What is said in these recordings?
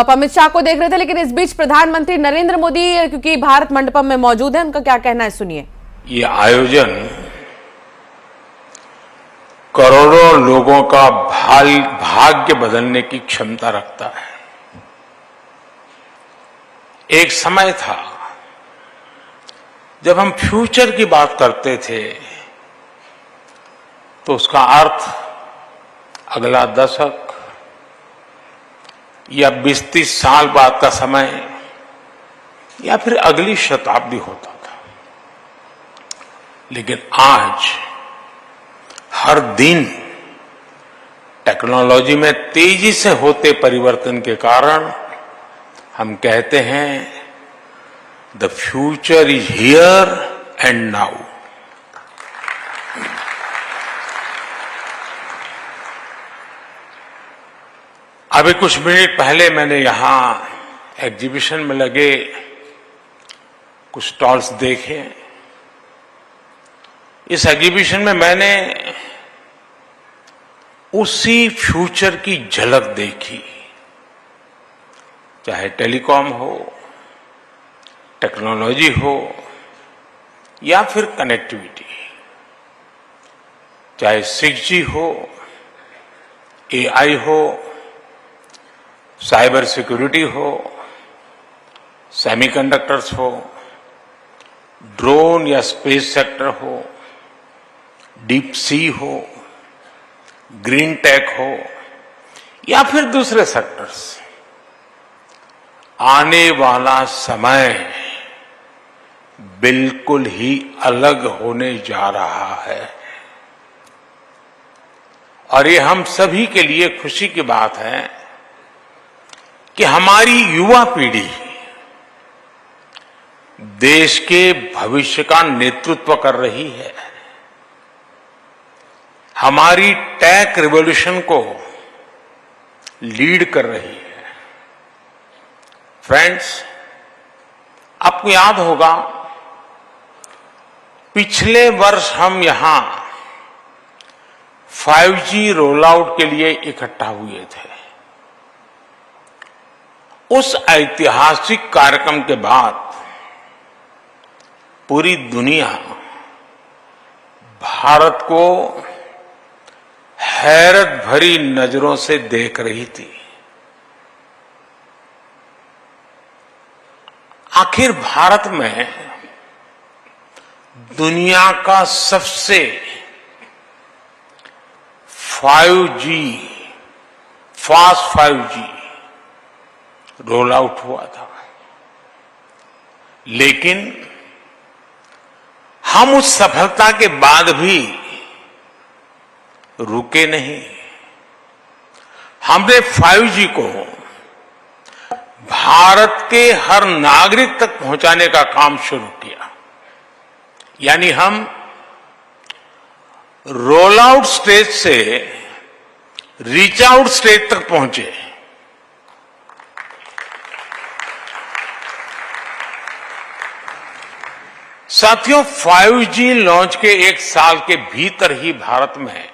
आप अमित शाह को देख रहे थे, लेकिन इस बीच प्रधानमंत्री नरेंद्र मोदी क्योंकि भारत मंडपम में मौजूद है, उनका क्या कहना है सुनिए। ये आयोजन करोड़ों लोगों का भाग्य बदलने की क्षमता रखता है। एक समय था जब हम फ्यूचर की बात करते थे तो उसका अर्थ अगला दशक या 20-30 साल बाद का समय या फिर अगली शताब्दी होता था। लेकिन आज हर दिन टेक्नोलॉजी में तेजी से होते परिवर्तन के कारण हम कहते हैं the future is here and now. अभी कुछ मिनट पहले मैंने यहां एग्जीबिशन में लगे कुछ स्टॉल्स देखे। इस एग्जीबिशन में मैंने उसी फ्यूचर की झलक देखी, चाहे टेलीकॉम हो, टेक्नोलॉजी हो या फिर कनेक्टिविटी, चाहे 6G हो, AI हो, साइबर सिक्योरिटी हो, सेमीकंडक्टर्स हो, ड्रोन या स्पेस सेक्टर हो, डीप सी हो, ग्रीन टेक हो या फिर दूसरे सेक्टर्स। आने वाला समय बिल्कुल ही अलग होने जा रहा है और ये हम सभी के लिए खुशी की बात है कि हमारी युवा पीढ़ी देश के भविष्य का नेतृत्व कर रही है, हमारी टेक रिवॉल्यूशन को लीड कर रही है। फ्रेंड्स, आपको याद होगा पिछले वर्ष हम यहां 5G रोल आउट के लिए इकट्ठा हुए थे। उस ऐतिहासिक कार्यक्रम के बाद पूरी दुनिया भारत को हैरत भरी नजरों से देख रही थी। आखिर भारत में दुनिया का सबसे फास्ट 5G रोल आउट हुआ था, लेकिन हम उस सफलता के बाद भी रुके नहीं। हमने 5G को भारत के हर नागरिक तक पहुंचाने का काम शुरू किया। यानी हम रोल आउट स्टेज से रीच आउट स्टेज तक पहुंचे। साथियों, 5G लॉन्च के 1 साल के भीतर ही भारत में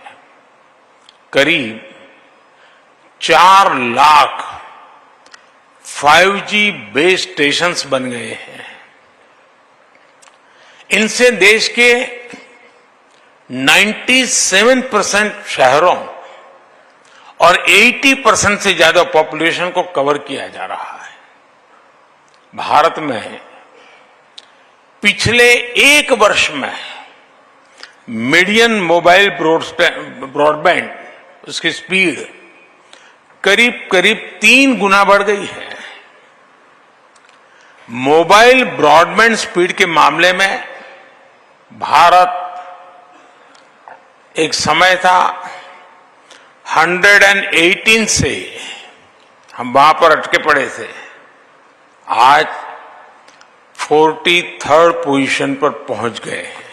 करीब 4 लाख 5G बेस स्टेशंस बन गए हैं। इनसे देश के 97% शहरों और 80% से ज्यादा पॉपुलेशन को कवर किया जा रहा है। भारत में पिछले 1 वर्ष में मीडियन मोबाइल ब्रॉडबैंड उसकी स्पीड करीब 3 गुना बढ़ गई है। मोबाइल ब्रॉडबैंड स्पीड के मामले में भारत एक समय था 118 से हम वहां पर अटके पड़े थे, आज 43rd पोजीशन पर पहुंच गए हैं।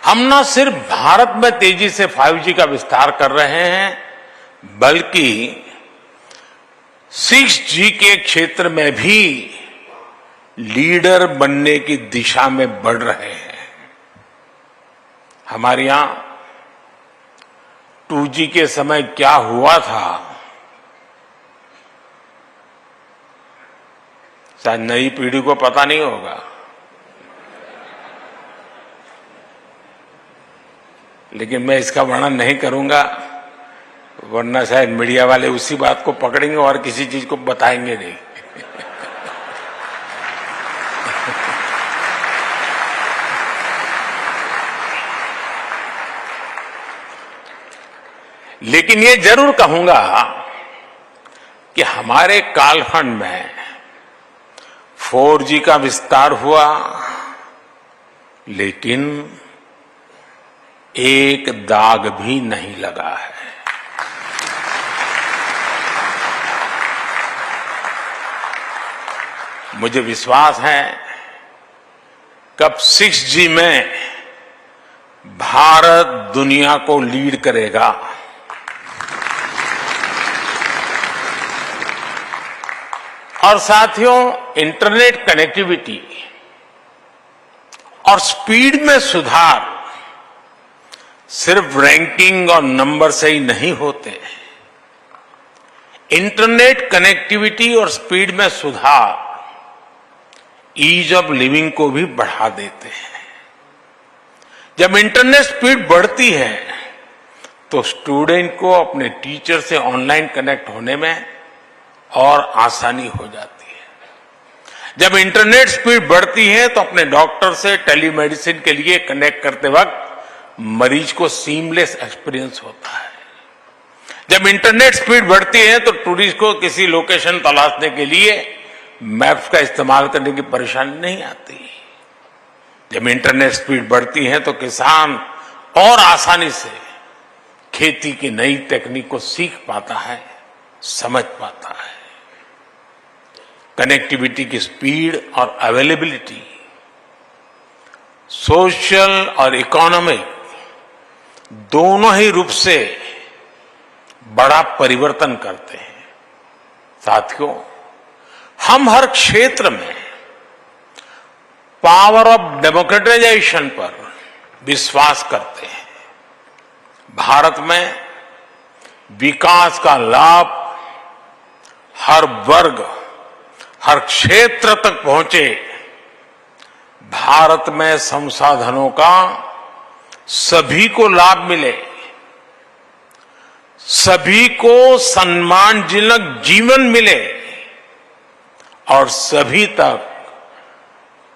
हम न सिर्फ भारत में तेजी से 5G का विस्तार कर रहे हैं, बल्कि 6G के क्षेत्र में भी लीडर बनने की दिशा में बढ़ रहे हैं। हमारे यहां 2G के समय क्या हुआ था, शायद नई पीढ़ी को पता नहीं होगा, लेकिन मैं इसका वर्णन नहीं करूंगा, वरना शायद मीडिया वाले उसी बात को पकड़ेंगे और किसी चीज को बताएंगे नहीं। लेकिन ये जरूर कहूंगा कि हमारे कालखंड में 4G का विस्तार हुआ, लेकिन एक दाग भी नहीं लगा है। मुझे विश्वास है कब 6G में भारत दुनिया को लीड करेगा। और साथियों, इंटरनेट कनेक्टिविटी और स्पीड में सुधार सिर्फ रैंकिंग और नंबर से ही नहीं होते। इंटरनेट कनेक्टिविटी और स्पीड में सुधार ईज ऑफ लिविंग को भी बढ़ा देते हैं। जब इंटरनेट स्पीड बढ़ती है तो स्टूडेंट को अपने टीचर से ऑनलाइन कनेक्ट होने में और आसानी हो जाती है। जब इंटरनेट स्पीड बढ़ती है तो अपने डॉक्टर से टेलीमेडिसिन के लिए कनेक्ट करते वक्त मरीज को सीमलेस एक्सपीरियंस होता है। जब इंटरनेट स्पीड बढ़ती है तो टूरिस्ट को किसी लोकेशन तलाशने के लिए मैप्स का इस्तेमाल करने की परेशानी नहीं आती। जब इंटरनेट स्पीड बढ़ती है तो किसान और आसानी से खेती की नई टेक्निक को सीख पाता है, समझ पाता है। कनेक्टिविटी की स्पीड और अवेलेबिलिटी सोशल और इकोनॉमिक दोनों ही रूप से बड़ा परिवर्तन करते हैं। साथियों, हम हर क्षेत्र में पावर ऑफ डेमोक्रेटाइजेशन पर विश्वास करते हैं। भारत में विकास का लाभ हर वर्ग, हर क्षेत्र तक पहुंचे। भारत में संसाधनों का सभी को लाभ मिले, सभी को सम्मानजनक जीवन मिले और सभी तक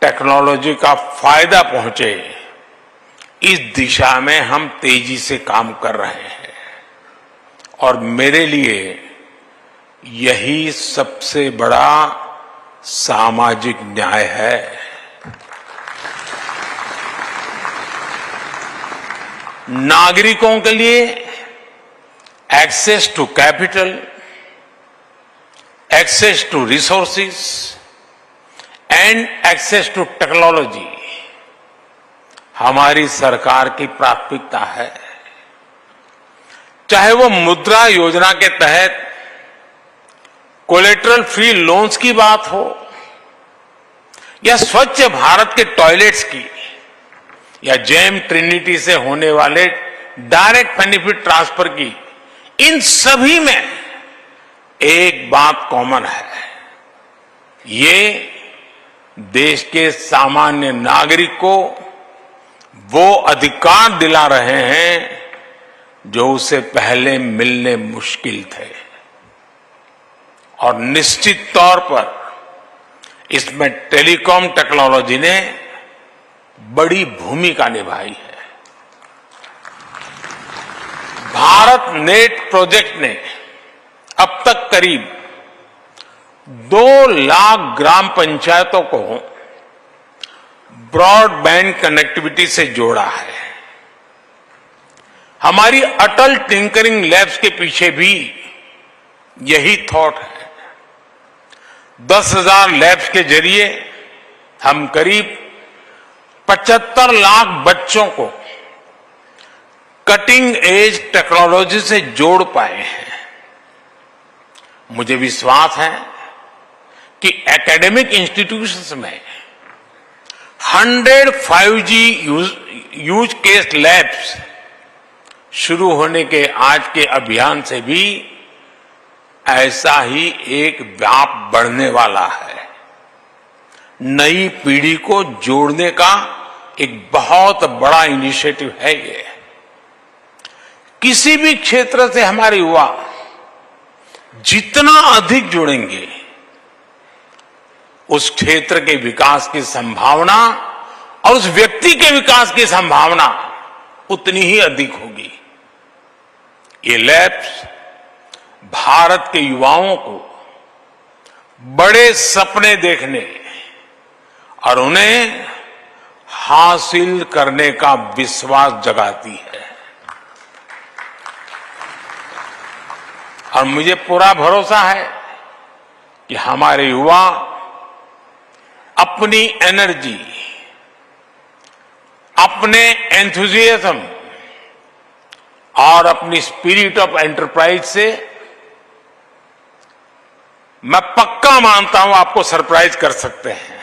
टेक्नोलॉजी का फायदा पहुंचे। इस दिशा में हम तेजी से काम कर रहे हैं और मेरे लिए यही सबसे बड़ा सामाजिक न्याय है। नागरिकों के लिए access to capital, access to resources and access to technology हमारी सरकार की प्राथमिकता है। चाहे वो मुद्रा योजना के तहत कोलेटरल फ्री लोन्स की बात हो या स्वच्छ भारत के टॉयलेट्स की या जेम ट्रिनिटी से होने वाले डायरेक्ट बेनिफिट ट्रांसफर की, इन सभी में एक बात कॉमन है। ये देश के सामान्य नागरिक को वो अधिकार दिला रहे हैं जो उसे पहले मिलने मुश्किल थे। और निश्चित तौर पर इसमें टेलीकॉम टेक्नोलॉजी ने बड़ी भूमिका निभाई है। भारत नेट प्रोजेक्ट ने अब तक करीब 2 लाख ग्राम पंचायतों को ब्रॉडबैंड कनेक्टिविटी से जोड़ा है। हमारी अटल टिंकरिंग लैब्स के पीछे भी यही थॉट है। 10,000 लैब्स के जरिए हम करीब 75 लाख बच्चों को कटिंग एज टेक्नोलॉजी से जोड़ पाए हैं। मुझे विश्वास है कि एकेडमिक इंस्टीट्यूशंस में 100 5G यूज केस लैब्स शुरू होने के आज के अभियान से भी ऐसा ही एक व्याप बढ़ने वाला है। नई पीढ़ी को जोड़ने का एक बहुत बड़ा इनिशिएटिव है ये। किसी भी क्षेत्र से हमारे युवा जितना अधिक जुड़ेंगे, उस क्षेत्र के विकास की संभावना और उस व्यक्ति के विकास की संभावना उतनी ही अधिक होगी। ये लैब्स भारत के युवाओं को बड़े सपने देखने और उन्हें हासिल करने का विश्वास जगाती है। और मुझे पूरा भरोसा है कि हमारे युवा अपनी एनर्जी, अपने एंथुजियाज्म और अपनी स्पिरिट ऑफ एंटरप्राइज से मैं पक्का मानता हूं आपको सरप्राइज कर सकते हैं।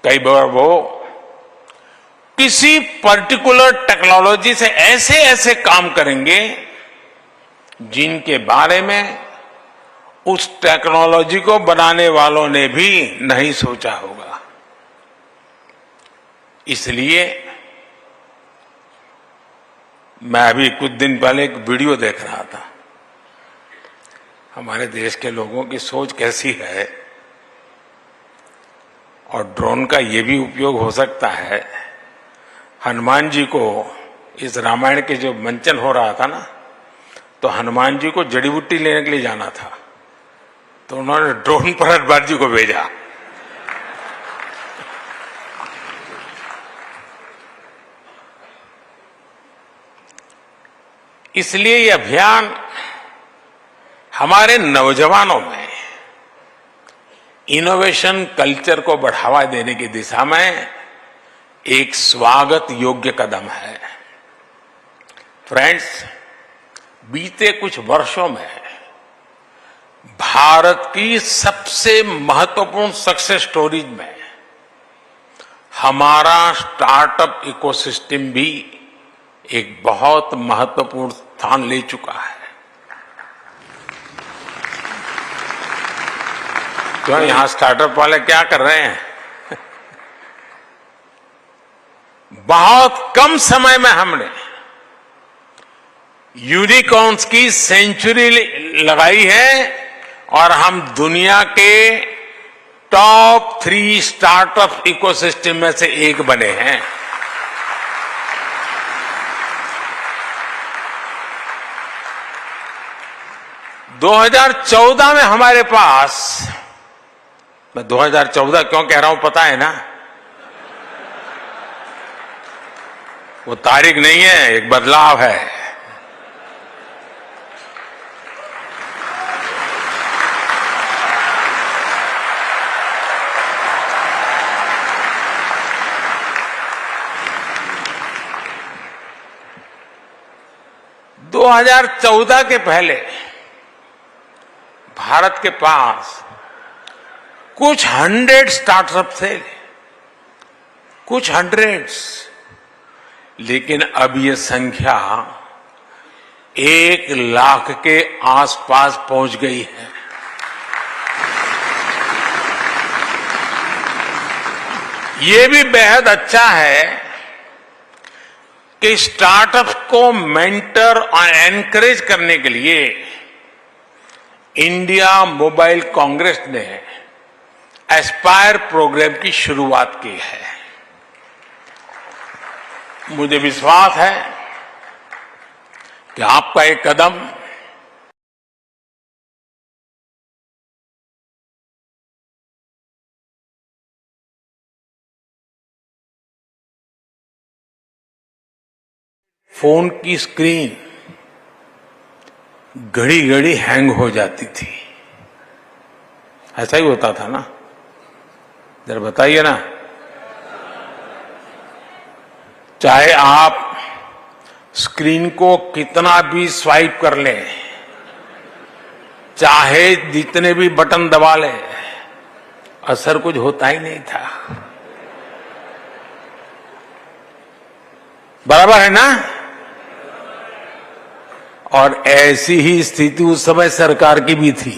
कई बार वो किसी पर्टिकुलर टेक्नोलॉजी से ऐसे ऐसे काम करेंगे जिनके बारे में उस टेक्नोलॉजी को बनाने वालों ने भी नहीं सोचा होगा। इसलिए मैं अभी कुछ दिन पहले एक वीडियो देख रहा था। हमारे देश के लोगों की सोच कैसी है, और ड्रोन का ये भी उपयोग हो सकता है। हनुमान जी को इस रामायण के जो मंचन हो रहा था ना, तो हनुमान जी को जड़ी बूटी लेने के लिए जाना था, तो उन्होंने ड्रोन पर हनुमान जी को भेजा। इसलिए ये अभियान हमारे नौजवानों में इनोवेशन कल्चर को बढ़ावा देने की दिशा में एक स्वागत योग्य कदम है। फ्रेंड्स, बीते कुछ वर्षों में भारत की सबसे महत्वपूर्ण सक्सेस स्टोरीज में हमारा स्टार्टअप इकोसिस्टम भी एक बहुत महत्वपूर्ण स्थान ले चुका है। क्यों, यहां स्टार्टअप वाले क्या कर रहे हैं? बहुत कम समय में हमने यूनिकॉर्न्स की सेंचुरी लगाई है और हम दुनिया के टॉप 3 स्टार्टअप इकोसिस्टम में से एक बने हैं। दो 2014 में हमारे पास, मैं 2014 क्यों कह रहा हूं पता है ना? वो तारीख नहीं है, एक बदलाव है। दो 2014 के पहले भारत के पास कुछ 100 स्टार्टअप थे, कुछ 100s, लेकिन अब ये संख्या 1 लाख के आसपास पहुंच गई है। ये भी बेहद अच्छा है कि स्टार्टअप को मेंटर और एनकरेज करने के लिए इंडिया मोबाइल कांग्रेस ने एस्पायर प्रोग्राम की शुरुआत की है। मुझे विश्वास है कि आपका एक कदम फोन की स्क्रीन घड़ी घड़ी हैंग हो जाती थी, ऐसा ही होता था ना? जरा बताइए ना। चाहे आप स्क्रीन को कितना भी स्वाइप कर लें, चाहे जितने भी बटन दबा लें, असर कुछ होता ही नहीं था। बराबर है ना? और ऐसी ही स्थिति उस समय सरकार की भी थी।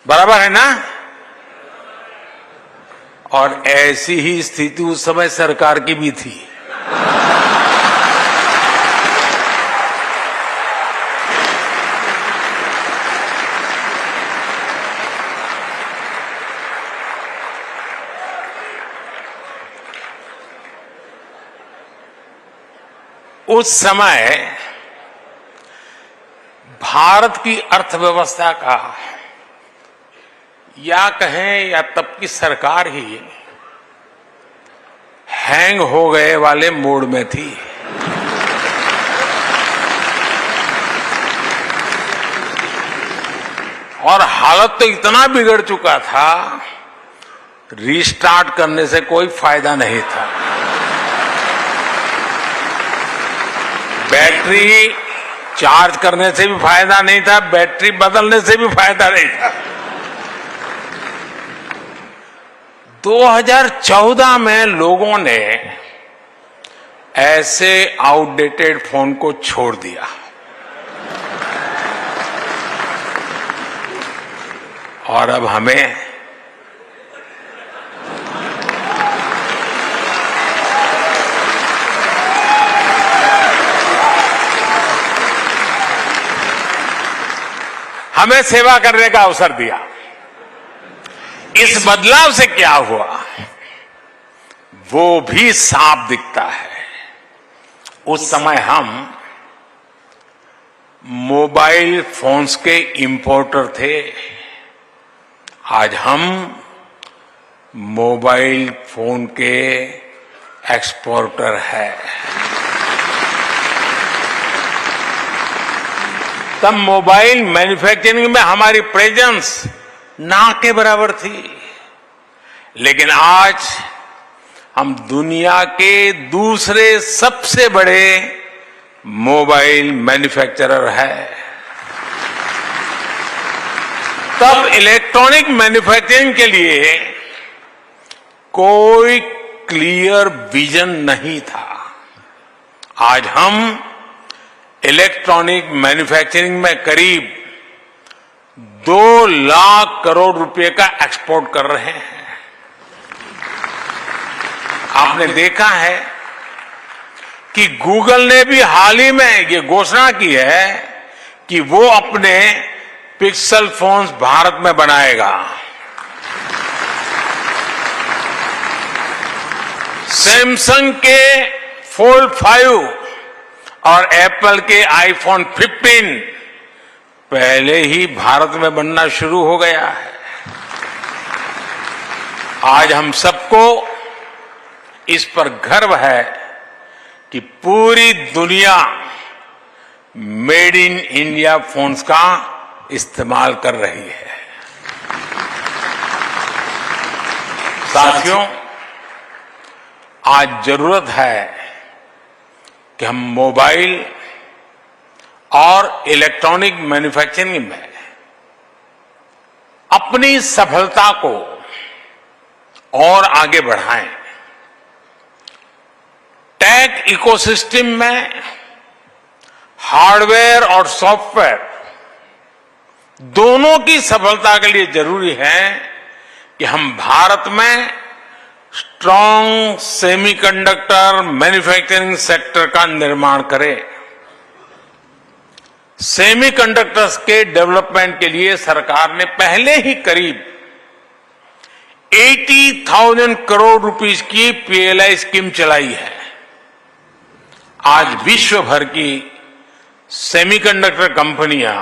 बराबर है ना? और ऐसी ही स्थिति उस समय सरकार की भी थी। उस समय भारत की अर्थव्यवस्था का या कहें या तब की सरकार ही हैंग हो गए वाले मोड में थी। और हालत तो इतना बिगड़ चुका था, रीस्टार्ट करने से कोई फायदा नहीं था। बैटरी चार्ज करने से भी फायदा नहीं था, बैटरी बदलने से भी फायदा नहीं था। 2014 में लोगों ने ऐसे आउटडेटेड फोन को छोड़ दिया और अब हमें सेवा करने का अवसर दिया। इस बदलाव से क्या हुआ वो भी साफ दिखता है। उस समय हम मोबाइल फोन्स के इंपोर्टर थे, आज हम मोबाइल फोन के एक्सपोर्टर है। तब मोबाइल मैन्युफैक्चरिंग में हमारी प्रेजेंस ना के बराबर थी, लेकिन आज हम दुनिया के दूसरे सबसे बड़े मोबाइल मैन्युफैक्चरर है। तब इलेक्ट्रॉनिक मैन्युफैक्चरिंग के लिए कोई क्लियर विजन नहीं था। आज हम इलेक्ट्रॉनिक मैन्युफैक्चरिंग में करीब 2 लाख करोड़ रुपए का एक्सपोर्ट कर रहे हैं। आपने देखा है कि गूगल ने भी हाल ही में ये घोषणा की है कि वो अपने पिक्सल फोन्स भारत में बनाएगा। सैमसंग के फोल्ड 5 और एप्पल के आईफोन 15 पहले ही भारत में बनना शुरू हो गया है। आज हम सबको इस पर गर्व है कि पूरी दुनिया मेड इन इंडिया फोन्स का इस्तेमाल कर रही है। साथियों, आज जरूरत है कि हम मोबाइल और इलेक्ट्रॉनिक मैन्युफैक्चरिंग में अपनी सफलता को और आगे बढ़ाएं। टेक इकोसिस्टम में हार्डवेयर और सॉफ्टवेयर दोनों की सफलता के लिए जरूरी है कि हम भारत में स्ट्रांग सेमीकंडक्टर मैन्युफैक्चरिंग सेक्टर का निर्माण करें। सेमीकंडक्टर्स के डेवलपमेंट के लिए सरकार ने पहले ही करीब 80,000 करोड़ रुपीस की पीएलआई स्कीम चलाई है। आज विश्व भर की सेमीकंडक्टर कंपनियां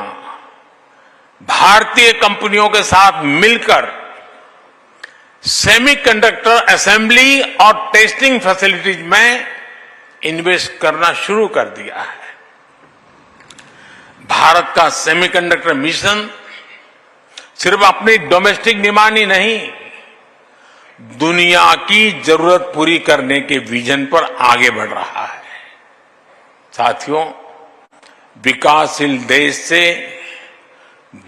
भारतीय कंपनियों के साथ मिलकर सेमीकंडक्टर असेंबली और टेस्टिंग फैसिलिटीज में इन्वेस्ट करना शुरू कर दिया है। भारत का सेमीकंडक्टर मिशन सिर्फ अपनी डोमेस्टिक डिमांड ही नहीं, दुनिया की जरूरत पूरी करने के विजन पर आगे बढ़ रहा है। साथियों, विकासशील देश से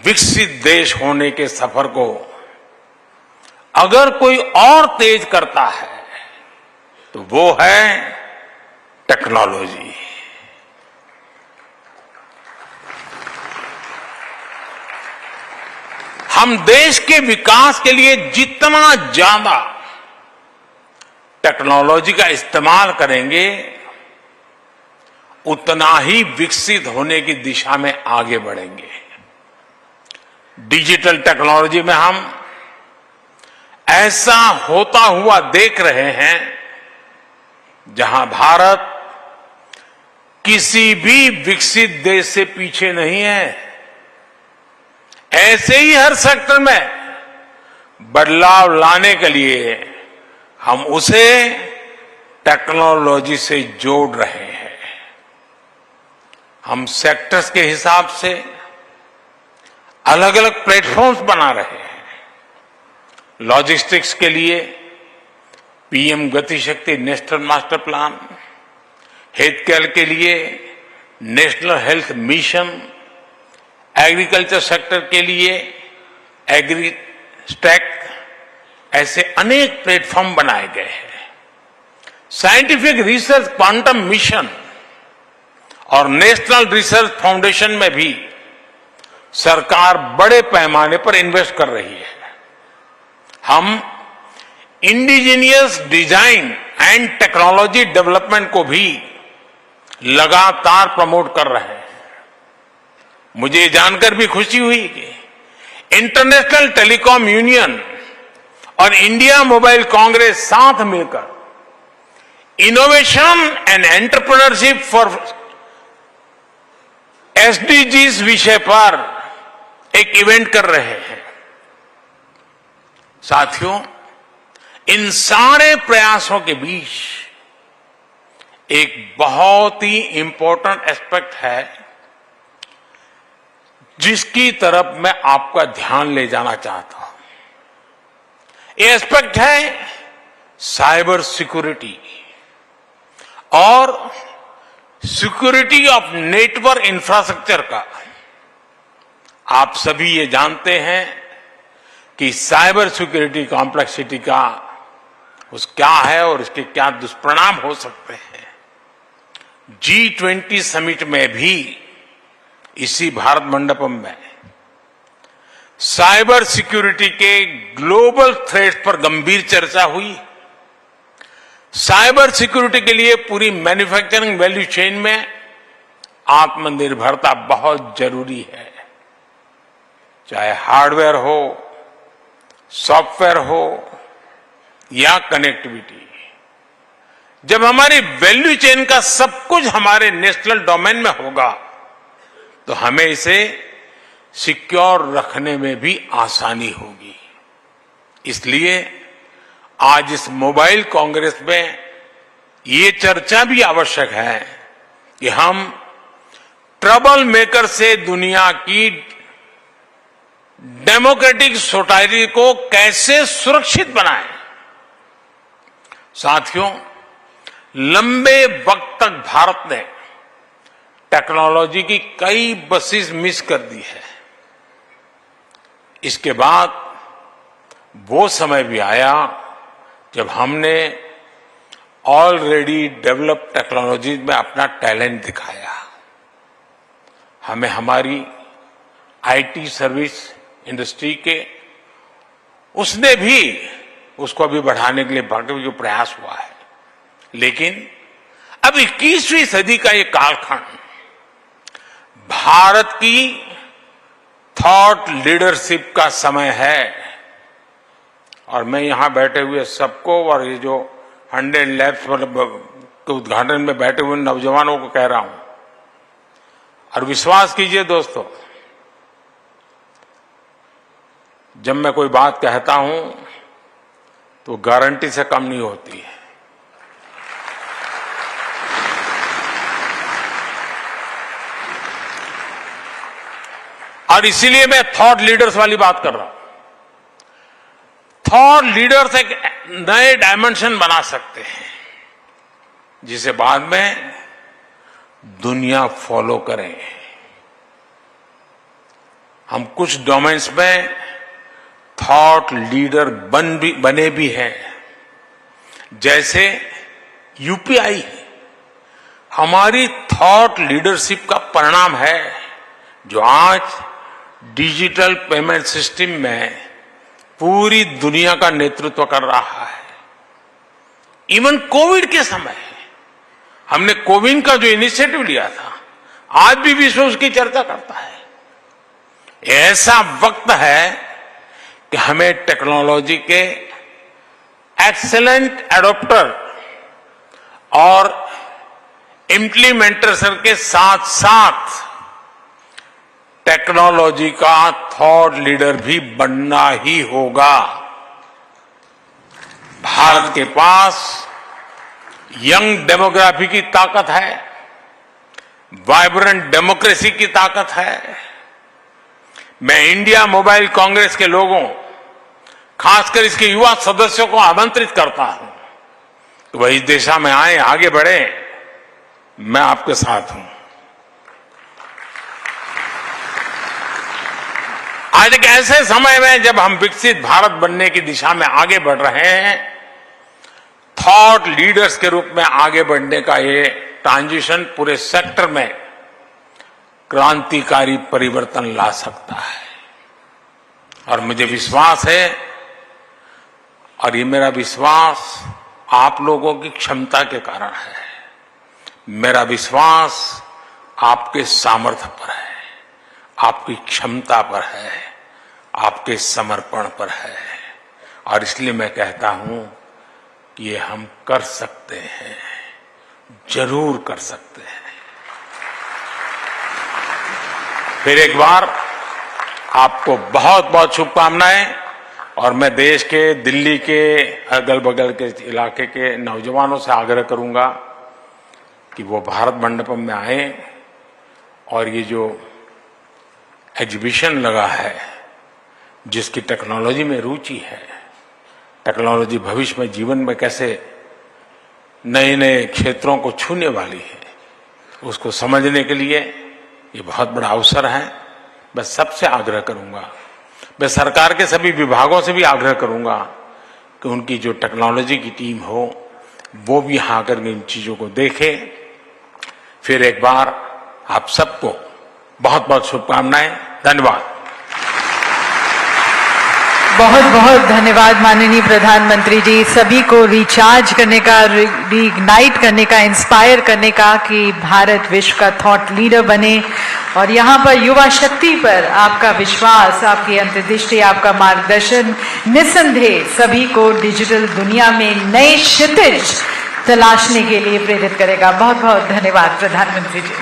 विकसित देश होने के सफर को अगर कोई और तेज करता है तो वो है टेक्नोलॉजी। हम देश के विकास के लिए जितना ज्यादा टेक्नोलॉजी का इस्तेमाल करेंगे उतना ही विकसित होने की दिशा में आगे बढ़ेंगे। डिजिटल टेक्नोलॉजी में हम ऐसा होता हुआ देख रहे हैं जहां भारत किसी भी विकसित देश से पीछे नहीं है। ऐसे ही हर सेक्टर में बदलाव लाने के लिए हम उसे टेक्नोलॉजी से जोड़ रहे हैं। हम सेक्टर्स के हिसाब से अलग अलग प्लेटफॉर्म्स बना रहे हैं। लॉजिस्टिक्स के लिए पीएम गति शक्ति national master plan, health care के लिए national health mission, agriculture sector के लिए एग्री स्टैक, ऐसे अनेक प्लेटफॉर्म बनाए गए हैं। साइंटिफिक रिसर्च क्वांटम मिशन और नेशनल रिसर्च फाउंडेशन में भी सरकार बड़े पैमाने पर इन्वेस्ट कर रही है। हम indigenous design and technology development को भी लगातार प्रमोट कर रहे हैं। मुझे ये जानकर भी खुशी हुई कि इंटरनेशनल टेलीकॉम यूनियन और इंडिया मोबाइल कांग्रेस साथ मिलकर innovation and entrepreneurship for SDGs विषय पर एक इवेंट कर रहे हैं। साथियों, इन सारे प्रयासों के बीच एक बहुत ही इंपॉर्टेंट एस्पेक्ट है जिसकी तरफ मैं आपका ध्यान ले जाना चाहता हूं। ये एस्पेक्ट है साइबर सिक्योरिटी और सिक्योरिटी ऑफ नेटवर्क इंफ्रास्ट्रक्चर का। आप सभी ये जानते हैं कि साइबर सिक्योरिटी कॉम्प्लेक्सिटी का क्या है और इसके क्या दुष्परिणाम हो सकते हैं। G20 समिट में भी इसी भारत मंडपम में साइबर सिक्योरिटी के ग्लोबल थ्रेट पर गंभीर चर्चा हुई। साइबर सिक्योरिटी के लिए पूरी मैन्युफैक्चरिंग वैल्यू चेन में आत्मनिर्भरता बहुत जरूरी है, चाहे हार्डवेयर हो, सॉफ्टवेयर हो या कनेक्टिविटी। जब हमारी वैल्यू चेन का सब कुछ हमारे नेशनल डोमेन में होगा तो हमें इसे सिक्योर रखने में भी आसानी होगी। इसलिए आज इस मोबाइल कांग्रेस में ये चर्चा भी आवश्यक है कि हम ट्रबल मेकर से दुनिया की डेमोक्रेटिक सोसाइटी को कैसे सुरक्षित बनाएं। साथियों, लंबे वक्त तक भारत ने टेक्नोलॉजी की कई बसेस मिस कर दी है। इसके बाद वो समय भी आया जब हमने ऑलरेडी डेवलप टेक्नोलॉजी में अपना टैलेंट दिखाया। हमें हमारी आईटी सर्विस इंडस्ट्री के उसने भी उसको अभी बढ़ाने के लिए भरपूर जो प्रयास हुआ है। लेकिन अब 21वीं सदी का ये कालखंड भारत की थॉट लीडरशिप का समय है। और मैं यहां बैठे हुए सबको और ये जो 100 लैब्स के उद्घाटन में बैठे हुए नौजवानों को कह रहा हूं, और विश्वास कीजिए दोस्तों, जब मैं कोई बात कहता हूं तो गारंटी से कम नहीं होती है। और इसीलिए मैं थॉट लीडर्स वाली बात कर रहा हूं। थॉट लीडर्स एक नए डायमेंशन बना सकते हैं जिसे बाद में दुनिया फॉलो करे। हम कुछ डोमेन्स में थॉट लीडर बने भी हैं, जैसे यूपीआई हमारी थॉट लीडरशिप का परिणाम है, जो आज डिजिटल पेमेंट सिस्टम में पूरी दुनिया का नेतृत्व कर रहा है। इवन कोविड के समय हमने कोविन का जो इनिशिएटिव लिया था, आज भी विश्व उसकी चर्चा करता है। ऐसा वक्त है कि हमें टेक्नोलॉजी के एक्सीलेंट एडॉप्टर और इम्प्लीमेंटेशन के साथ साथ टेक्नोलॉजी का थॉट लीडर भी बनना ही होगा। भारत के पास यंग डेमोग्राफी की ताकत है, वाइब्रेंट डेमोक्रेसी की ताकत है। मैं इंडिया मोबाइल कांग्रेस के लोगों, खासकर इसके युवा सदस्यों को आमंत्रित करता हूं कि वह इस दिशा में आए, आगे बढ़े। मैं आपके साथ हूं। आज एक ऐसे समय में जब हम विकसित भारत बनने की दिशा में आगे बढ़ रहे हैं, थॉट लीडर्स के रूप में आगे बढ़ने का ये ट्रांजिशन पूरे सेक्टर में क्रांतिकारी परिवर्तन ला सकता है। और मुझे विश्वास है, और ये मेरा विश्वास आप लोगों की क्षमता के कारण है, मेरा विश्वास आपके सामर्थ्य पर है, आपकी क्षमता पर है, आपके समर्पण पर है। और इसलिए मैं कहता हूं कि ये हम कर सकते हैं, जरूर कर सकते हैं। फिर एक बार आपको बहुत बहुत शुभकामनाएं। और मैं देश के, दिल्ली के, अगल बगल के इलाके के नौजवानों से आग्रह करूंगा कि वो भारत मंडपम में आए और ये जो एग्जीबिशन लगा है, जिसकी टेक्नोलॉजी में रुचि है, टेक्नोलॉजी भविष्य में जीवन में कैसे नए नए क्षेत्रों को छूने वाली है, उसको समझने के लिए ये बहुत बड़ा अवसर है। मैं सबसे आग्रह करूंगा, मैं सरकार के सभी विभागों से भी आग्रह करूंगा कि उनकी जो टेक्नोलॉजी की टीम हो, वो भी यहां आकर इन चीजों को देखे। फिर एक बार आप सबको बहुत बहुत शुभकामनाएं। धन्यवाद। बहुत बहुत धन्यवाद माननीय प्रधानमंत्री जी। सभी को रिचार्ज करने का, रीइग्नाइट करने का, इंस्पायर करने का कि भारत विश्व का थॉट लीडर बने। और यहाँ पर युवा शक्ति पर आपका विश्वास, आपकी अंतर्दृष्टि, आपका मार्गदर्शन निस्संदेह सभी को डिजिटल दुनिया में नए क्षितिज तलाशने के लिए प्रेरित करेगा। बहुत बहुत धन्यवाद प्रधानमंत्री जी।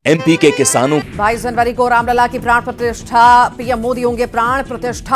एमपी के किसानों 22 जनवरी को रामलला की प्राण प्रतिष्ठा, पीएम मोदी होंगे प्राण प्रतिष्ठा।